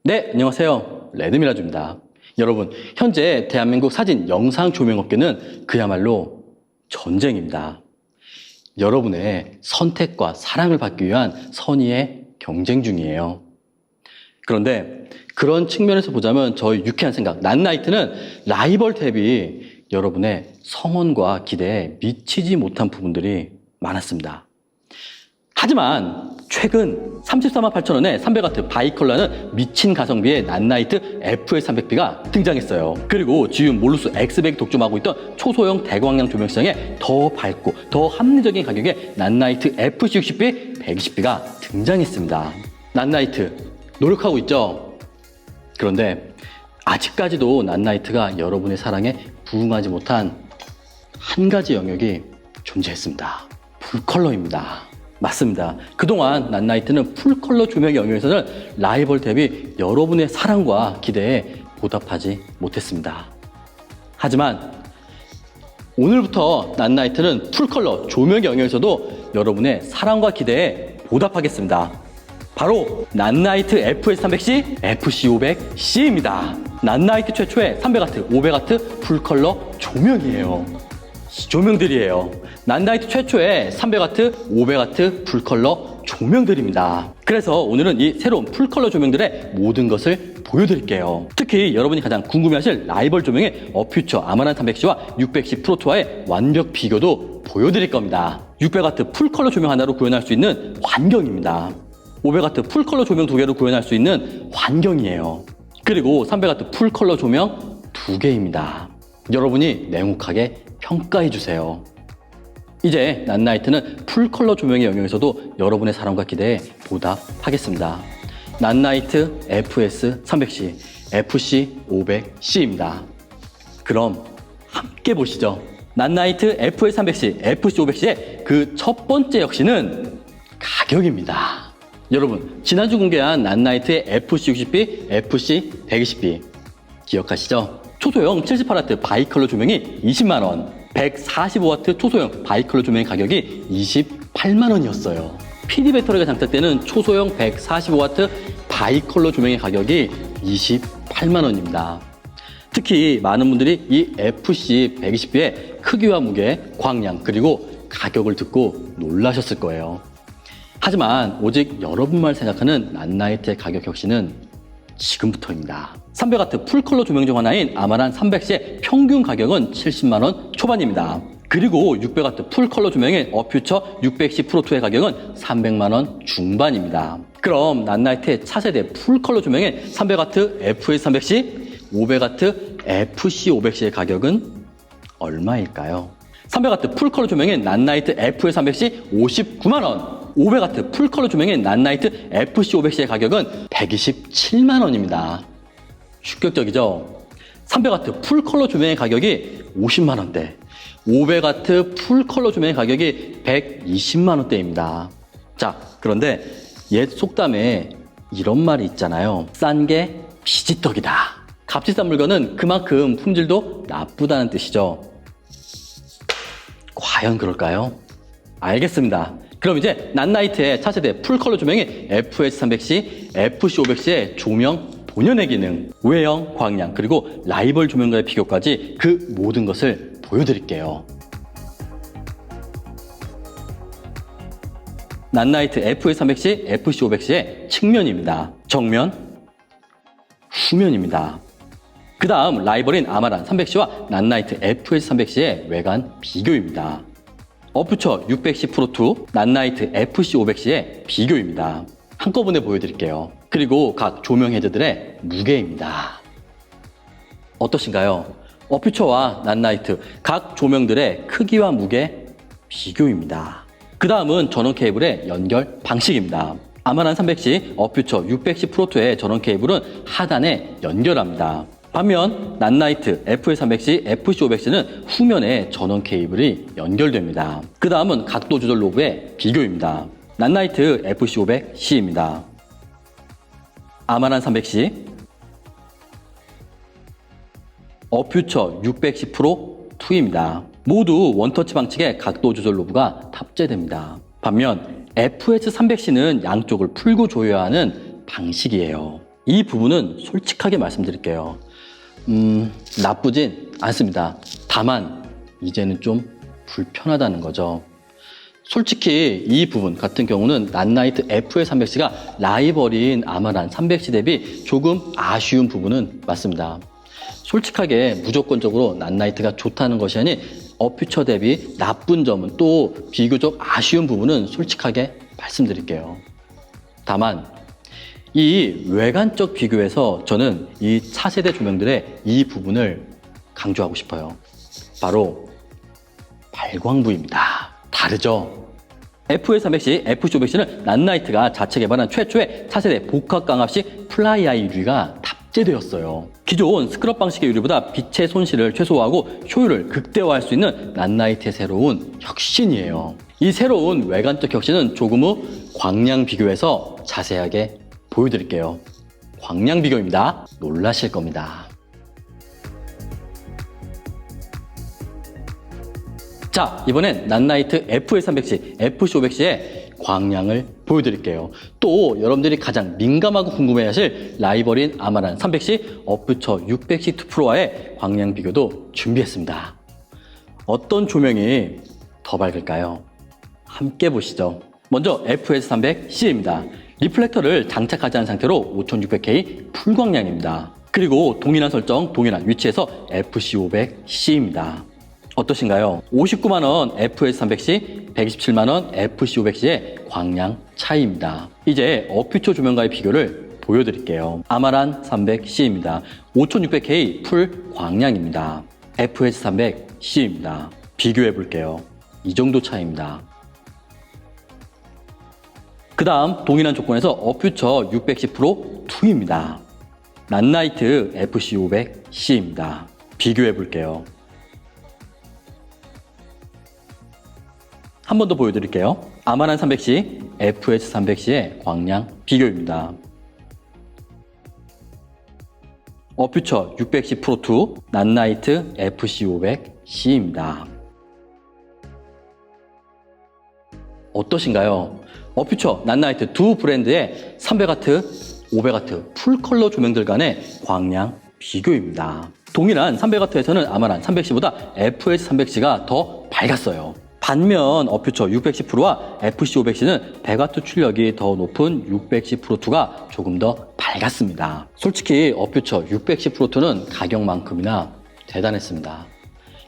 네, 안녕하세요. 레드미라주입니다. 여러분, 현재 대한민국 사진 영상 조명업계는 그야말로 전쟁입니다. 여러분의 선택과 사랑을 받기 위한 선의의 경쟁 중이에요. 그런데 그런 측면에서 보자면 저희 유쾌한 생각, 낫나이트는 라이벌 대비 여러분의 성원과 기대에 미치지 못한 부분들이 많았습니다. 하지만 최근 34만 8천 원에 300W 바이컬러는 미친 가성비의 낫나이트 FS300B가 등장했어요. 그리고 지금 몰루스 X100이 독점하고 있던 초소형 대광량 조명 시장에 더 밝고 더 합리적인 가격의 낫나이트 FC60B 120B가 등장했습니다. 낫나이트 노력하고 있죠? 그런데 아직까지도 낫나이트가 여러분의 사랑에 부응하지 못한 한 가지 영역이 존재했습니다. 풀컬러입니다. 맞습니다. 그동안 낫나이트는 풀컬러 조명 영역에서는 라이벌 대비 여러분의 사랑과 기대에 보답하지 못했습니다. 하지만 오늘부터 낫나이트는 풀컬러 조명 영역에서도 여러분의 사랑과 기대에 보답하겠습니다. 바로 낫나이트 FS300C, FC500C입니다. 낫나이트 최초의 300W, 500W 풀컬러 조명이에요. 조명들이에요. 낫나이트 최초의 300W, 500W 풀컬러 조명들입니다. 그래서 오늘은 이 새로운 풀컬러 조명들의 모든 것을 보여드릴게요. 특히 여러분이 가장 궁금해하실 라이벌 조명의 어퓨처 아마란 300C와 600C 프로토와의 완벽 비교도 보여드릴 겁니다. 600W 풀컬러 조명 하나로 구현할 수 있는 환경입니다. 500W 풀컬러 조명 2개로 구현할 수 있는 환경이에요. 그리고 300W 풀컬러 조명 2개입니다. 여러분이 냉혹하게 평가해주세요. 이제 낫나이트는 풀컬러 조명의 영역에서도 여러분의 사랑과 기대에 보답하겠습니다. 낫나이트 FS300C, FC500C입니다. 그럼 함께 보시죠. 낫나이트 FS300C, FC500C의 그 첫 번째 역시는 가격입니다. 여러분, 지난주 공개한 낫나이트의 FC60B, FC120B 기억하시죠? 초소형 78W 바이컬러 조명이 20만원, 145W 초소형 바이컬러 조명의 가격이 28만원이었어요. PD 배터리가 장착되는 초소형 145W 바이컬러 조명의 가격이 28만원입니다. 특히 많은 분들이 이 FC120B의 크기와 무게, 광량, 그리고 가격을 듣고 놀라셨을 거예요. 하지만 오직 여러분만 생각하는 낫나이트의 가격 혁신은 지금부터입니다. 300W 풀컬러 조명 중 하나인 아마란 300C의 평균 가격은 70만원 초반입니다. 그리고 600W 풀컬러 조명의 어퓨처 600C 프로2의 가격은 300만원 중반입니다. 그럼 낫나이트의 차세대 풀컬러 조명의 300W FS300C, 500W FC500C의 가격은 얼마일까요? 300W 풀컬러 조명의 낫나이트 FS300C 59만원, 500W 풀컬러 조명의 낫나이트 FC500C의 가격은 127만원입니다. 충격적이죠? 300W 풀컬러 조명의 가격이 50만원대, 500W 풀컬러 조명의 가격이 120만원대입니다. 자, 그런데 옛 속담에 이런 말이 있잖아요. 싼 게 비지떡이다. 값비싼 물건은 그만큼 품질도 나쁘다는 뜻이죠. 과연 그럴까요? 알겠습니다. 그럼 이제 낫나이트의 차세대 풀컬러 조명이 FS300C, FC500C의 조명 본연의 기능, 외형, 광량, 그리고 라이벌 조명과의 비교까지 그 모든 것을 보여드릴게요. 낫나이트 FS300C, FC500C의 측면입니다. 정면, 후면입니다. 그 다음 라이벌인 아마란 300C와 낫나이트 FS300C의 외관 비교입니다. 어퓨처 600C 프로2, 낫나이트 FC500C의 비교입니다. 한꺼번에 보여드릴게요. 그리고 각 조명 헤드들의 무게입니다. 어떠신가요? 어퓨처와 낫나이트 각 조명들의 크기와 무게 비교입니다. 그 다음은 전원 케이블의 연결 방식입니다. 아마란 300C, 어퓨처 600C 프로2의 전원 케이블은 하단에 연결합니다. 반면 낫나이트 FS300C, FC500C는 후면에 전원 케이블이 연결됩니다. 그 다음은 각도 조절 노브의 비교입니다. 낫나이트 FC500C입니다. 아마란 300C, 어퓨처 600C 프로 2입니다. 모두 원터치 방식의 각도 조절 노브가 탑재됩니다. 반면 FS300C는 양쪽을 풀고 조여야 하는 방식이에요. 이 부분은 솔직하게 말씀드릴게요. 나쁘진 않습니다. 다만 이제는 좀 불편하다는 거죠. 솔직히 이 부분 같은 경우는 낫나이트 FA300C가 라이벌인 아마란 300C 대비 조금 아쉬운 부분은 맞습니다. 솔직하게 무조건적으로 낫나이트가 좋다는 것이 아닌 어퓨처 대비 나쁜 점은 또 비교적 아쉬운 부분은 솔직하게 말씀드릴게요. 다만 이 외관적 비교에서 저는 이 차세대 조명들의 이 부분을 강조하고 싶어요. 바로 발광부입니다. 다르죠? FA300C, FC500C는 낫나이트가 자체 개발한 최초의 차세대 복합 강압식 플라이아이 유리가 탑재되었어요. 기존 스크럽 방식의 유리보다 빛의 손실을 최소화하고 효율을 극대화할 수 있는 낫나이트의 새로운 혁신이에요. 이 새로운 외관적 혁신은 조금 후 광량 비교에서 자세하게 보여드릴게요. 광량 비교입니다. 놀라실 겁니다. 자, 이번엔 낫나이트 FA300C, FC500C의 광량을 보여드릴게요. 또 여러분들이 가장 민감하고 궁금해하실 라이벌인 아마란 300C, 어퓨처 600C2 프로와의 광량 비교도 준비했습니다. 어떤 조명이 더 밝을까요? 함께 보시죠. 먼저 FS300C입니다. 리플렉터를 장착하지 않은 상태로 5600K 풀광량입니다. 그리고 동일한 설정, 동일한 위치에서 FC500C입니다. 어떠신가요? 59만원 FS300C, 127만원 FC500C의 광량 차이입니다. 이제 어퓨처 조명과의 비교를 보여드릴게요. 아마란 300C입니다. 5600K 풀 광량입니다. FS300C입니다. 비교해 볼게요. 이 정도 차이입니다. 그 다음 동일한 조건에서 어퓨처 600C 프로 2입니다. 낫나이트 FC500C입니다. 비교해 볼게요. 한 번 더 보여드릴게요. 아마란 300C, FS300C의 광량 비교입니다. 어퓨처 600C 프로 2, 낫나이트 FC500C입니다. 어떠신가요? 어퓨처, 낫나이트 두 브랜드의 300W, 500W 풀컬러 조명들 간의 광량 비교입니다. 동일한 300W에서는 아마란 300C보다 FS300C가 더 밝았어요. 반면 어퓨처 600C 프로와 FC500C는 100W 출력이 더 높은 600C 프로 2가 조금 더 밝았습니다. 솔직히 어퓨처 600C 프로 2는 가격만큼이나 대단했습니다.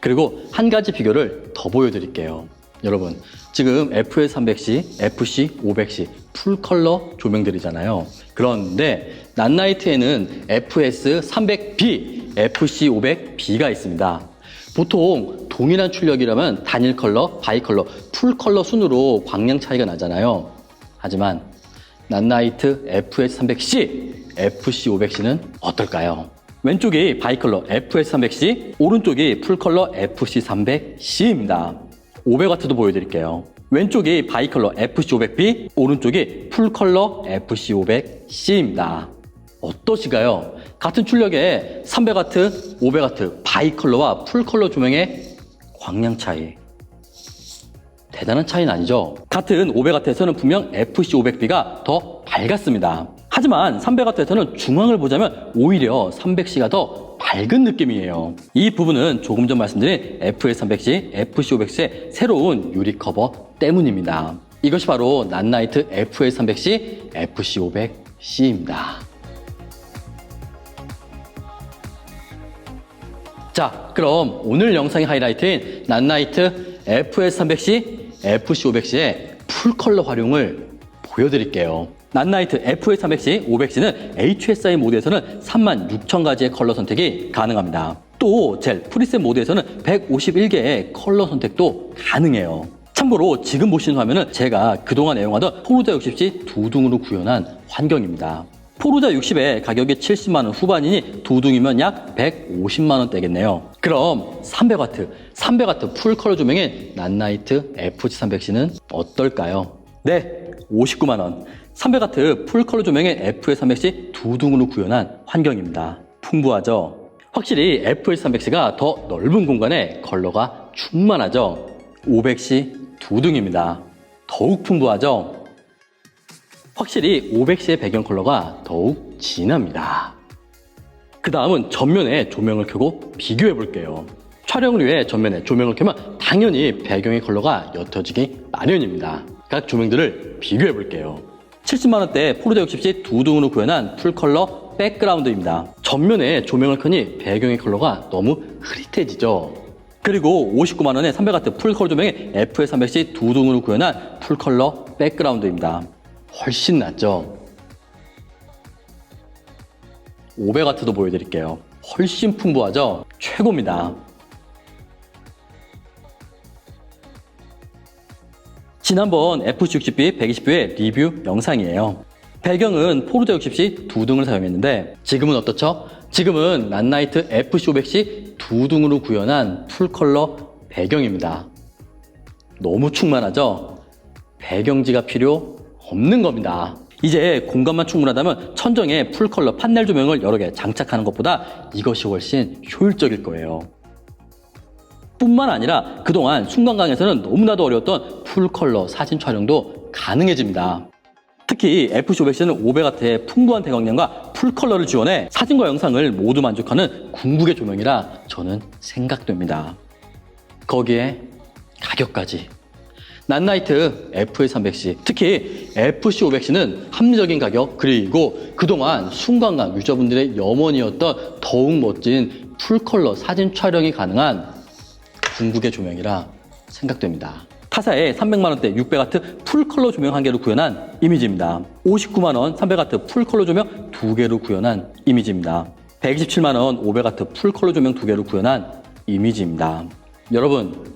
그리고 한 가지 비교를 더 보여드릴게요. 여러분, 지금 FS300C, FC500C 풀컬러 조명들이잖아요. 그런데 낫나이트에는 FS300B, FC500B가 있습니다. 보통 동일한 출력이라면 단일 컬러, 바이 컬러, 풀 컬러 순으로 광량 차이가 나잖아요. 하지만 낫나이트 FS300C, FC500C는 어떨까요? 왼쪽이 바이 컬러 FS300C, 오른쪽이 풀 컬러 FC300C입니다. 500W도 보여드릴게요. 왼쪽이 바이 컬러 FC500B, 오른쪽이 풀 컬러 FC500C입니다. 어떠신가요? 같은 출력의 300W, 500W 바이 컬러와 풀 컬러 조명의 광량 차이. 대단한 차이는 아니죠? 같은 500W에서는 분명 FC500B가 더 밝았습니다. 하지만 300W에서는 중앙을 보자면 오히려 300C가 더 밝은 느낌이에요. 이 부분은 조금 전 말씀드린 FS300C, FC500C의 새로운 유리 커버 때문입니다. 이것이 바로 낫나이트 FS300C, FC500C입니다. 자, 그럼 오늘 영상의 하이라이트인 낫나이트 FS300C, FC500C의 풀컬러 활용을 보여드릴게요. 낫나이트 FS300C, 500C는 HSI 모드에서는 36,000가지의 컬러 선택이 가능합니다. 또 젤, 프리셋 모드에서는 151개의 컬러 선택도 가능해요. 참고로 지금 보시는 화면은 제가 그동안 애용하던 포르자 60C 두둥으로 구현한 환경입니다. 포르자 60의 가격이 70만원 후반이니 두둥이면 약 150만원대겠네요. 그럼 300W 풀컬러 조명인 낫나이트 FG300C는 어떨까요? 네, 59만원. 300W 풀컬러 조명인 FS300C 두둥으로 구현한 환경입니다. 풍부하죠? 확실히 FS300C가 더 넓은 공간에 컬러가 충만하죠? 500C 두둥입니다. 더욱 풍부하죠? 확실히 500C의 배경 컬러가 더욱 진합니다. 그 다음은 전면에 조명을 켜고 비교해 볼게요. 촬영을 위해 전면에 조명을 켜면 당연히 배경의 컬러가 옅어지기 마련입니다. 각 조명들을 비교해 볼게요. 70만원대 포르자 60C 두 등으로 구현한 풀컬러 백그라운드입니다. 전면에 조명을 켜니 배경의 컬러가 너무 흐릿해지죠. 그리고 59만원에 300W 풀컬러 조명의 FS300C 두 등으로 구현한 풀컬러 백그라운드입니다. 훨씬 낫죠. 500W도 보여드릴게요. 훨씬 풍부하죠? 최고입니다. 지난번 FC60B, 120B의 리뷰 영상이에요. 배경은 포르자 60C 두 등을 사용했는데 지금은 어떻죠? 지금은 란나이트 FC500C 두 등으로 구현한 풀컬러 배경입니다. 너무 충만하죠? 배경지가 필요 없는 겁니다. 이제 공간만 충분하다면 천정에 풀컬러 판넬 조명을 여러 개 장착하는 것보다 이것이 훨씬 효율적일 거예요. 뿐만 아니라 그동안 순간강에서는 너무나도 어려웠던 풀컬러 사진 촬영도 가능해집니다. 특히 FC500C는 500W의 풍부한 대광량과 풀컬러를 지원해 사진과 영상을 모두 만족하는 궁극의 조명이라 저는 생각됩니다. 거기에 가격까지. 란나이트 FA300C, 특히 FC500C는 합리적인 가격, 그리고 그동안 순간강 유저분들의 염원이었던 더욱 멋진 풀컬러 사진 촬영이 가능한 궁극의 조명이라 생각됩니다. 타사의 300만원대 600W 풀컬러 조명 1개로 구현한 이미지입니다. 59만원 300W 풀컬러 조명 2개로 구현한 이미지입니다. 127만원 500W 풀컬러 조명 2개로 구현한 이미지입니다. 여러분,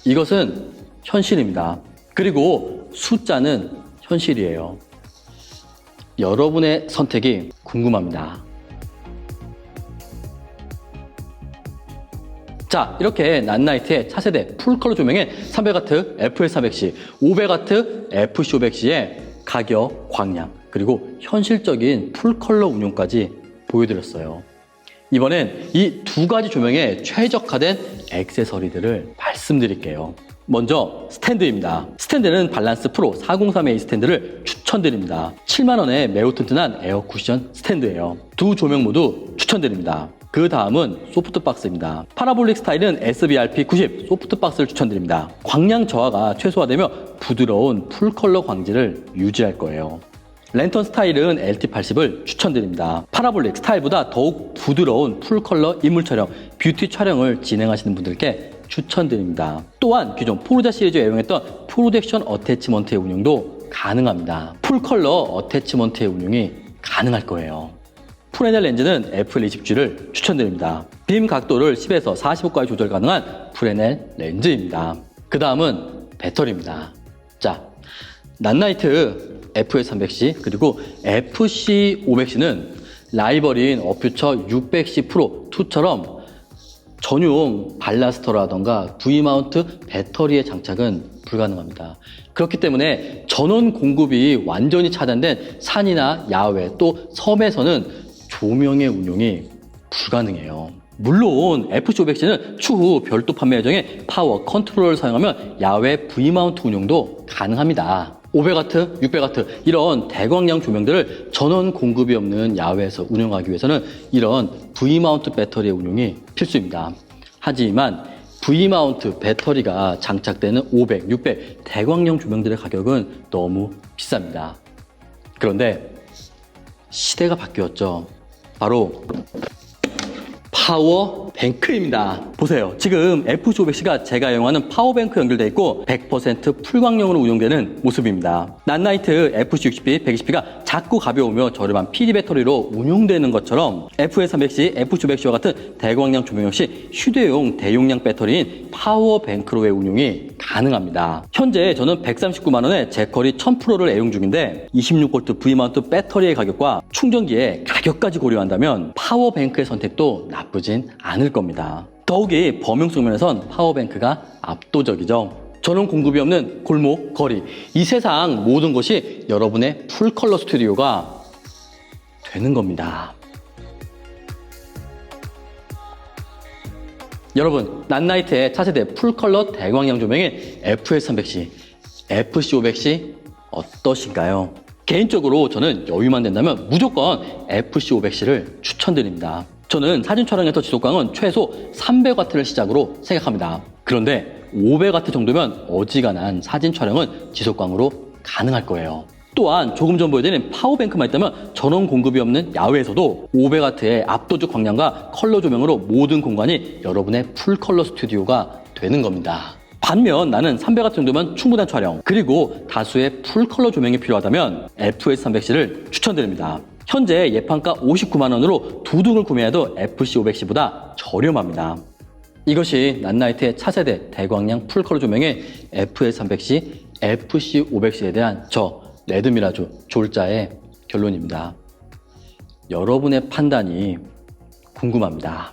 이것은 현실입니다. 그리고 숫자는 현실이에요. 여러분의 선택이 궁금합니다. 자, 이렇게 란나이트의 차세대 풀컬러 조명의 300W FS300C, 500W FC500C의 가격, 광량, 그리고 현실적인 풀컬러 운용까지 보여드렸어요. 이번엔 이 두 가지 조명에 최적화된 액세서리들을 말씀드릴게요. 먼저 스탠드입니다. 스탠드는 밸런스 프로 403A 스탠드를 추천드립니다. 7만원에 매우 튼튼한 에어 쿠션 스탠드예요. 두 조명 모두 추천드립니다. 그 다음은 소프트박스입니다. 파라볼릭 스타일은 SBRP90 소프트박스를 추천드립니다. 광량 저하가 최소화되며 부드러운 풀컬러 광질을 유지할 거예요. 랜턴 스타일은 LT80을 추천드립니다. 파라볼릭 스타일보다 더욱 부드러운 풀컬러 인물 촬영, 뷰티 촬영을 진행하시는 분들께 추천드립니다. 또한 기존 포르자 시리즈에 애용했던 프로젝션 어태치먼트의 운용도 가능합니다. 풀컬러 어태치먼트의 운용이 가능할 거예요. 프레넬 렌즈는 FL20G를 추천드립니다. 빔 각도를 10에서 45까지 조절 가능한 프레넬 렌즈입니다. 그 다음은 배터리입니다. 자, 란나이트 FS300C 그리고 FC500C는 라이벌인 어퓨처 600C 프로 2처럼 전용 발라스터라던가 V마운트 배터리의 장착은 불가능합니다. 그렇기 때문에 전원 공급이 완전히 차단된 산이나 야외 또 섬에서는 조명의 운용이 불가능해요. 물론 FC500C는 추후 별도 판매 예정에 파워 컨트롤러를 사용하면 야외 V마운트 운용도 가능합니다. 500W, 600W 이런 대광량 조명들을 전원 공급이 없는 야외에서 운영하기 위해서는 이런 V마운트 배터리의 운용이 필수입니다. 하지만 V마운트 배터리가 장착되는 500, 600 대광량 조명들의 가격은 너무 비쌉니다. 그런데 시대가 바뀌었죠. 바로 파워뱅크입니다. 보세요. 지금 FC500C가 제가 이용하는 파워뱅크 연결되어 있고 100% 풀광량으로 운용되는 모습입니다. 란나이트 FC60B, 120B가 작고 가벼우며 저렴한 PD 배터리로 운용되는 것처럼 FS300C, FC500C와 같은 대광량 조명 역시 휴대용 대용량 배터리인 파워뱅크로의 운용이 가능합니다. 현재 저는 139만원에 제커리 1000%를 애용 중인데 26V V마운트 배터리의 가격과 충전기의 가격까지 고려한다면 파워뱅크의 선택도 나쁘진 않을 겁니다. 더욱이 범용성 면에선 파워뱅크가 압도적이죠. 전원 공급이 없는 골목, 거리, 이 세상 모든 것이 여러분의 풀컬러 스튜디오가 되는 겁니다. 여러분, 란나이트의 차세대 풀컬러 대광량 조명의 FS300C, FC500C 어떠신가요? 개인적으로 저는 여유만 된다면 무조건 FC500C를 추천드립니다. 저는 사진 촬영에서 지속광은 최소 300W를 시작으로 생각합니다. 그런데 500W 정도면 어지간한 사진 촬영은 지속광으로 가능할 거예요. 또한 조금 전 보여드린 파워뱅크만 있다면 전원 공급이 없는 야외에서도 500W의 압도적 광량과 컬러 조명으로 모든 공간이 여러분의 풀컬러 스튜디오가 되는 겁니다. 반면 나는 300W 정도면 충분한 촬영, 그리고 다수의 풀컬러 조명이 필요하다면 FS300C를 추천드립니다. 현재 예판가 59만 원으로 두 등을 구매해도 FC500C보다 저렴합니다. 이것이 낫나이트의 차세대 대광량 풀컬러 조명의 FS300C, FC500C에 대한 저 레드미라조 졸자의 결론입니다. 여러분의 판단이 궁금합니다.